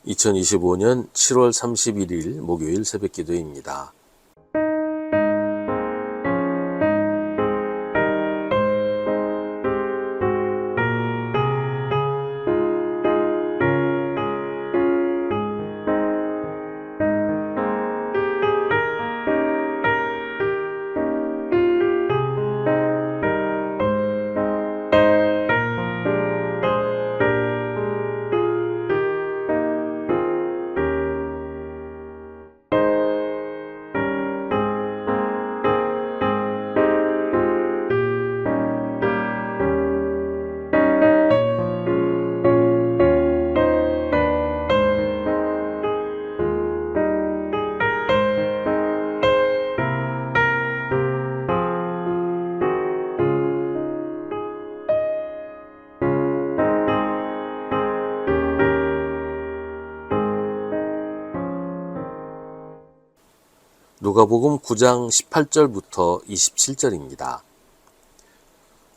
2025년 7월 31일 목요일 새벽기도입니다. 누가복음 9장 18절부터 27절입니다.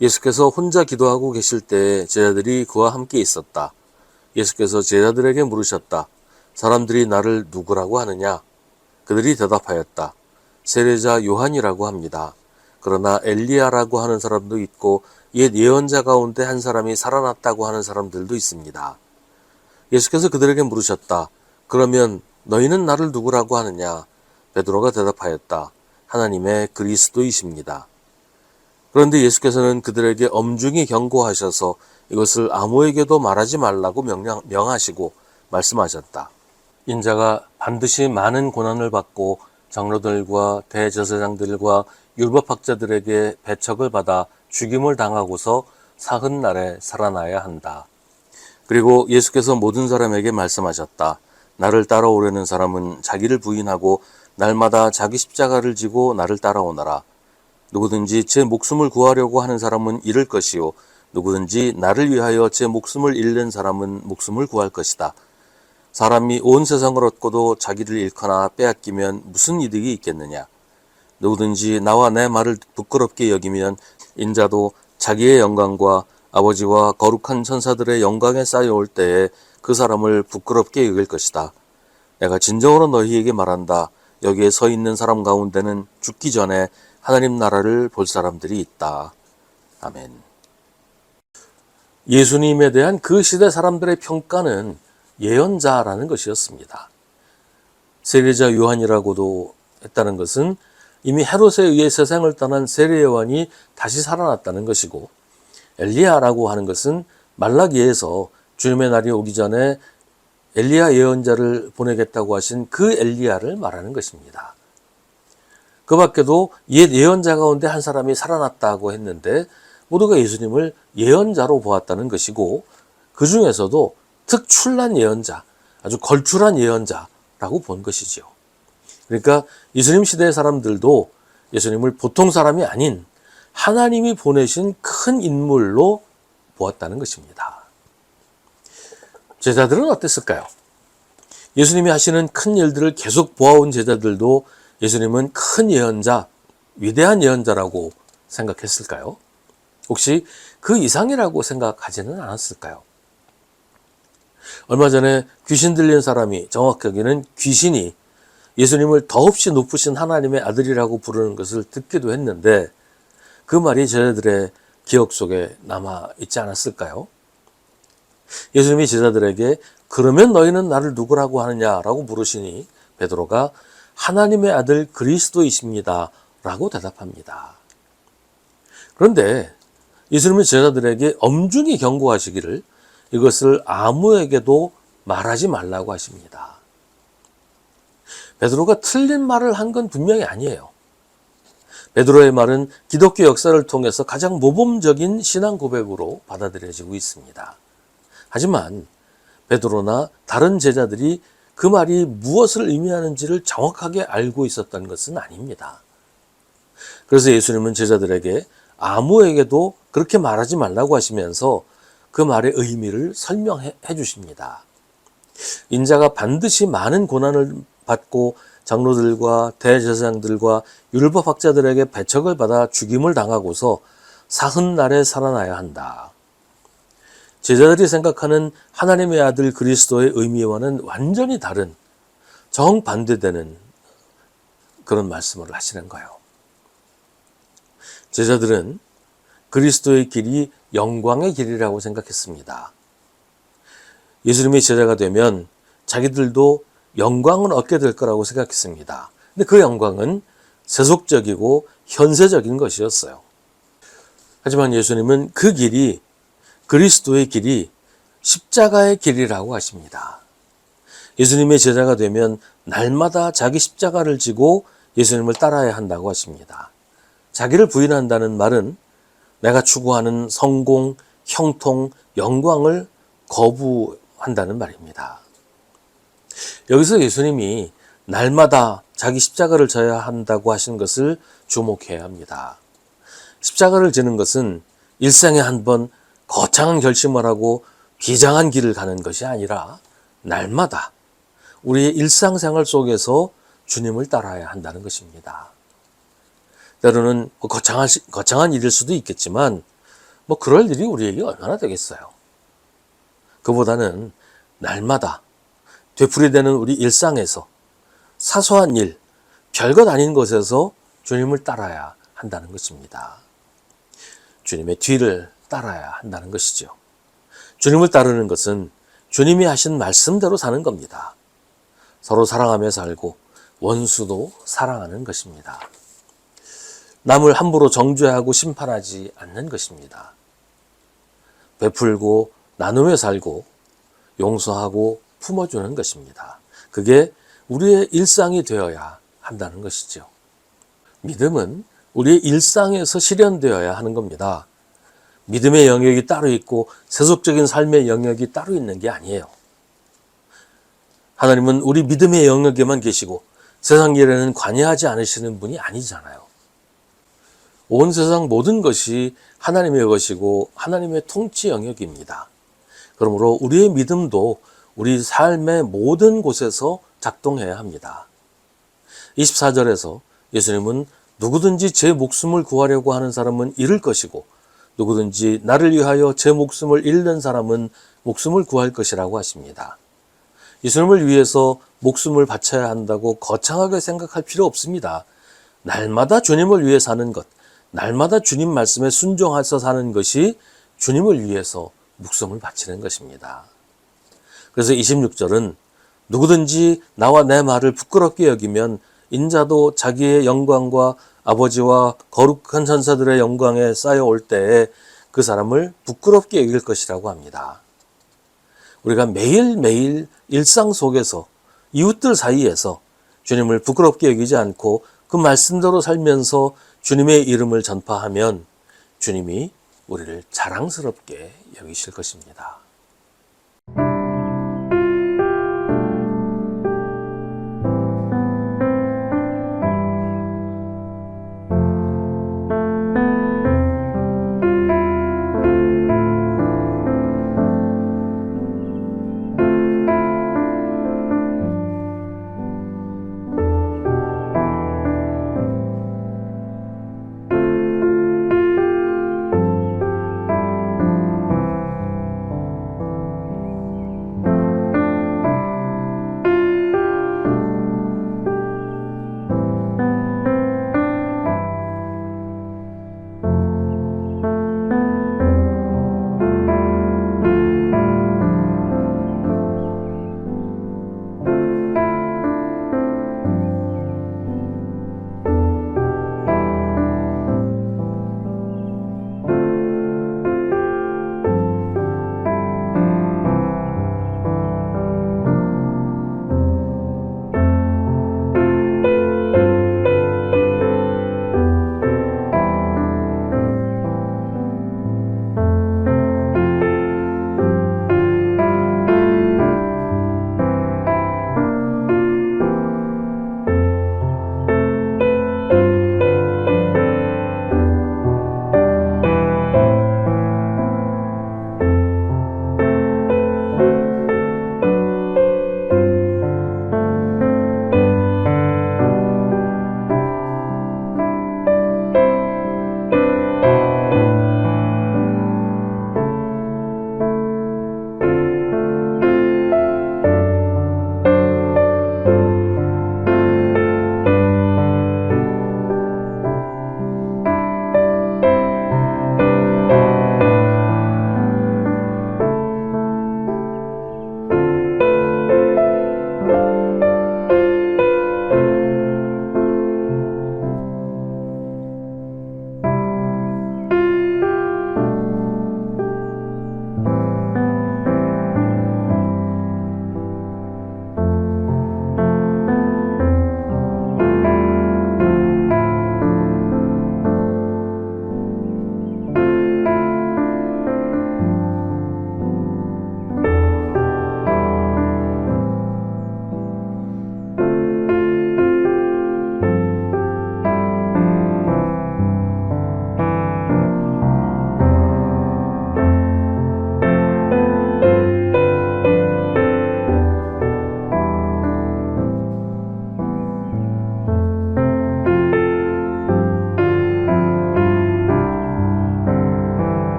예수께서 혼자 기도하고 계실 때 제자들이 그와 함께 있었다. 예수께서 제자들에게 물으셨다. 사람들이 나를 누구라고 하느냐? 그들이 대답하였다. 세례자 요한이라고 합니다. 그러나 엘리야라고 하는 사람도 있고 옛 예언자 가운데 한 사람이 살아났다고 하는 사람들도 있습니다. 예수께서 그들에게 물으셨다. 그러면 너희는 나를 누구라고 하느냐? 베드로가 대답하였다. 하나님의 그리스도이십니다. 그런데 예수께서는 그들에게 엄중히 경고하셔서 이것을 아무에게도 말하지 말라고 명하시고 말씀하셨다. 인자가 반드시 많은 고난을 받고 장로들과 대제사장들과 율법학자들에게 배척을 받아 죽임을 당하고서 사흘날에 살아나야 한다. 그리고 예수께서 모든 사람에게 말씀하셨다. 나를 따라오려는 사람은 자기를 부인하고 날마다 자기 십자가를 지고 나를 따라오너라. 누구든지 제 목숨을 구하려고 하는 사람은 잃을 것이요 누구든지 나를 위하여 제 목숨을 잃는 사람은 목숨을 구할 것이다. 사람이 온 세상을 얻고도 자기를 잃거나 빼앗기면 무슨 이득이 있겠느냐. 누구든지 나와 내 말을 부끄럽게 여기면 인자도 자기의 영광과 아버지와 거룩한 천사들의 영광에 쌓여올 때에 그 사람을 부끄럽게 여길 것이다. 내가 진정으로 너희에게 말한다. 여기에 서 있는 사람 가운데는 죽기 전에 하나님 나라를 볼 사람들이 있다. 아멘. 예수님에 대한 그 시대 사람들의 평가는 예언자라는 것이었습니다. 세례자 요한이라고도 했다는 것은 이미 헤롯에 의해 세상을 떠난 세례 요한이 다시 살아났다는 것이고, 엘리야라고 하는 것은 말라기에서 주님의 날이 오기 전에 엘리야 예언자를 보내겠다고 하신 그 엘리야를 말하는 것입니다. 그 밖에도 옛 예언자 가운데 한 사람이 살아났다고 했는데 모두가 예수님을 예언자로 보았다는 것이고, 그 중에서도 특출난 예언자, 아주 걸출한 예언자라고 본 것이지요. 그러니까 예수님 시대의 사람들도 예수님을 보통 사람이 아닌 하나님이 보내신 큰 인물로 보았다는 것입니다. 제자들은 어땠을까요? 예수님이 하시는 큰 일들을 계속 보아온 제자들도 예수님은 큰 예언자, 위대한 예언자라고 생각했을까요? 혹시 그 이상이라고 생각하지는 않았을까요? 얼마 전에 귀신 들린 사람이, 정확하게는 귀신이 예수님을 더없이 높으신 하나님의 아들이라고 부르는 것을 듣기도 했는데 그 말이 제자들의 기억 속에 남아있지 않았을까요? 예수님이 제자들에게 그러면 너희는 나를 누구라고 하느냐라고 물으시니 베드로가 하나님의 아들 그리스도이십니다 라고 대답합니다. 그런데 예수님은 제자들에게 엄중히 경고하시기를 이것을 아무에게도 말하지 말라고 하십니다. 베드로가 틀린 말을 한 건 분명히 아니에요. 베드로의 말은 기독교 역사를 통해서 가장 모범적인 신앙 고백으로 받아들여지고 있습니다. 하지만 베드로나 다른 제자들이 그 말이 무엇을 의미하는지를 정확하게 알고 있었던 것은 아닙니다. 그래서 예수님은 제자들에게 아무에게도 그렇게 말하지 말라고 하시면서 그 말의 의미를 설명해 주십니다. 인자가 반드시 많은 고난을 받고 장로들과 대제사장들과 율법학자들에게 배척을 받아 죽임을 당하고서 사흘날에 살아나야 한다. 제자들이 생각하는 하나님의 아들 그리스도의 의미와는 완전히 다른 정반대되는 그런 말씀을 하시는 거예요. 제자들은 그리스도의 길이 영광의 길이라고 생각했습니다. 예수님의 제자가 되면 자기들도 영광을 얻게 될 거라고 생각했습니다. 근데 그 영광은 세속적이고 현세적인 것이었어요. 하지만 예수님은 그 길이, 그리스도의 길이 십자가의 길이라고 하십니다. 예수님의 제자가 되면 날마다 자기 십자가를 지고 예수님을 따라야 한다고 하십니다. 자기를 부인한다는 말은 내가 추구하는 성공, 형통, 영광을 거부한다는 말입니다. 여기서 예수님이 날마다 자기 십자가를 져야 한다고 하신 것을 주목해야 합니다. 십자가를 지는 것은 일생에 한 번 거창한 결심을 하고 비장한 길을 가는 것이 아니라 날마다 우리의 일상생활 속에서 주님을 따라야 한다는 것입니다. 때로는 거창한 일일 수도 있겠지만 그럴 일이 우리에게 얼마나 되겠어요. 그보다는 날마다 되풀이되는 우리 일상에서 사소한 일, 별것 아닌 것에서 주님을 따라야 한다는 것입니다. 주님의 뒤를 따라야 한다는 것이죠. 주님을 따르는 것은 주님이 하신 말씀대로 사는 겁니다. 서로 사랑하며 살고 원수도 사랑하는 것입니다. 남을 함부로 정죄하고 심판하지 않는 것입니다. 베풀고 나누며 살고 용서하고 품어주는 것입니다. 그게 우리의 일상이 되어야 한다는 것이죠. 믿음은 우리의 일상에서 실현되어야 하는 겁니다. 믿음의 영역이 따로 있고 세속적인 삶의 영역이 따로 있는 게 아니에요. 하나님은 우리 믿음의 영역에만 계시고 세상 일에는 관여하지 않으시는 분이 아니잖아요. 온 세상 모든 것이 하나님의 것이고 하나님의 통치 영역입니다. 그러므로 우리의 믿음도 우리 삶의 모든 곳에서 작동해야 합니다. 24절에서 예수님은 누구든지 제 목숨을 구하려고 하는 사람은 잃을 것이고 누구든지 나를 위하여 제 목숨을 잃는 사람은 목숨을 구할 것이라고 하십니다. 예수님을 위해서 목숨을 바쳐야 한다고 거창하게 생각할 필요 없습니다. 날마다 주님을 위해 사는 것, 날마다 주님 말씀에 순종해서 사는 것이 주님을 위해서 목숨을 바치는 것입니다. 그래서 26절은 누구든지 나와 내 말을 부끄럽게 여기면 인자도 자기의 영광과 아버지와 거룩한 천사들의 영광에 쌓여올 때에 그 사람을 부끄럽게 여길 것이라고 합니다. 우리가 매일매일 일상 속에서 이웃들 사이에서 주님을 부끄럽게 여기지 않고 그 말씀대로 살면서 주님의 이름을 전파하면 주님이 우리를 자랑스럽게 여기실 것입니다.